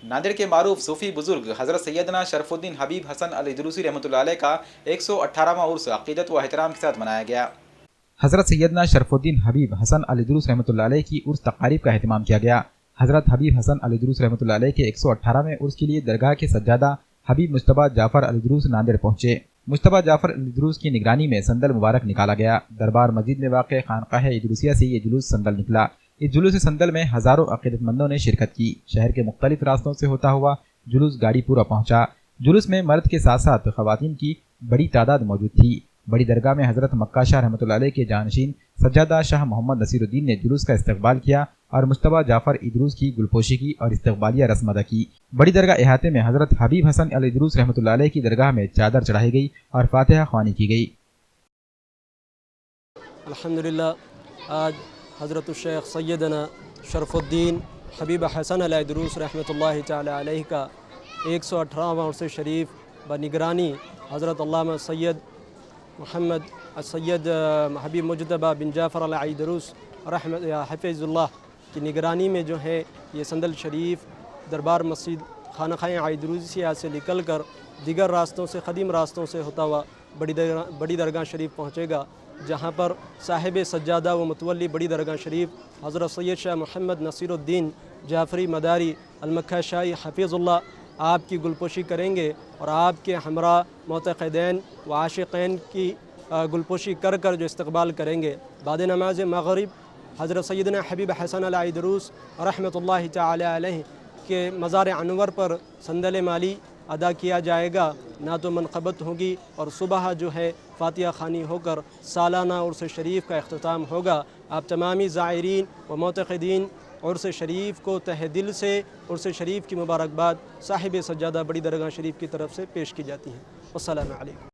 नांदेड़ के मारूफ सूफी बुजुर्ग हज़रत सैयदना शरफुद्दीन हबीब हसन अल इदरूसी रहमतुल्लाह अलैह का 118वां उर्स अक़ीदत व एहतराम के साथ मनाया गया। हज़रत सैयदना शरफुद्दीन हबीब हसन अल इदरूस रहमतुल्लाह अलैह की उर्स तक़ारीब का अहतमाम किया गया। हज़रत हबीब हसन अल इदरूस रहमतुल्लाह अलैह के 118वें उर्स के लिए दरगाह के सज्जादा हबीब मुश्तबा जाफ़र अल इदरूस नांदेड़ पहुँचे। मुश्तबा जाफ़र अल इदरूस की निगरानी में संदल मुबारक निकाला गया। दरबार मस्जिद में वाक़ खानकाह इदरूसिया से ये जुलूस संदल निकला। इस जुलूस संदल में हज़ारों अक़ीदतमंदों ने शिरकत की। शहर के मुख्तलिफ रास्तों से होता हुआ जुलूस गाड़ीपुरा पहुँचा। जुलूस में मर्द के साथ साथ ख़वातीन की बड़ी तादाद मौजूद थी। बड़ी दरगाह में हज़रत मक्का शाह रहमतुल्लाह अलैह के जानशीन सज्जादा शाह मोहम्मद नसीरुद्दीन ने जुलूस का इस्तकबाल किया और मुश्तबा जाफ़र इदरूस की गुलपोशी की और इस्तकबालिया रस्म अदा की। बड़ी दरगाह इहाते में हज़रत हबीब हसन अल इदरूस रहमतुल्लाह अलैह की दरगाह में चादर चढ़ाई गई और फातिहा ख्वानी की गई। अल्हम्दुलिल्लाह आज हज़रत शेख सैयदना शरफुद्दीन हबीब हसन अल इदरूस रहमतुल्लाहि तआला अलैह का 118वां उर्स शरीफ बनिगरानी हज़रत अल्लामा सैयद मोहम्मद सैयद हबीब मुजतबा बिन जाफ़र अल इदरूस रहमत हफ़ीज़ुल्लाह की निगरानी में जो है ये संदल शरीफ दरबार मस्जिद खानकाह इदरूसिया से निकल कर दीगर रास्तों से क़दीम रास्तों से होता हुआ बड़ी दरगाह शरीफ पहुँचेगा, जहाँ पर साहिब सज्जादा व मुतवल्ली बड़ी दरगाह शरीफ हज़रत सैयद शाह मोहम्मद नसीरुद्दीन जाफ़री मदारी अलमक्का शाही हफ़ीज़ुल्लाह आपकी गुलपोशी करेंगे और आपके हमरा मोतक़दैन व आशिक़ैन की गुलपोशी कर कर जो इस्तकबाल करेंगे। बाद नमाज मग़रिब हज़रत सैयदना हबीब हसन अल इदरूस रहमतुल्लाहि तआला अलैह के मज़ार अनवर पर संदल माली अदा किया जाएगा, ना तो मनक़बत होगी और सुबह जो है फातिहा ख़ानी होकर सालाना उर्स शरीफ का इख्तिताम होगा। आप तमामी ज़ायरीन व मोतक़दीन उर्स शरीफ को तहे दिल से उर्स शरीफ की मुबारकबाद साहिब सज्जादा बड़ी दरगाह शरीफ की तरफ से पेश की जाती है। अस्सलामु अलैकुम।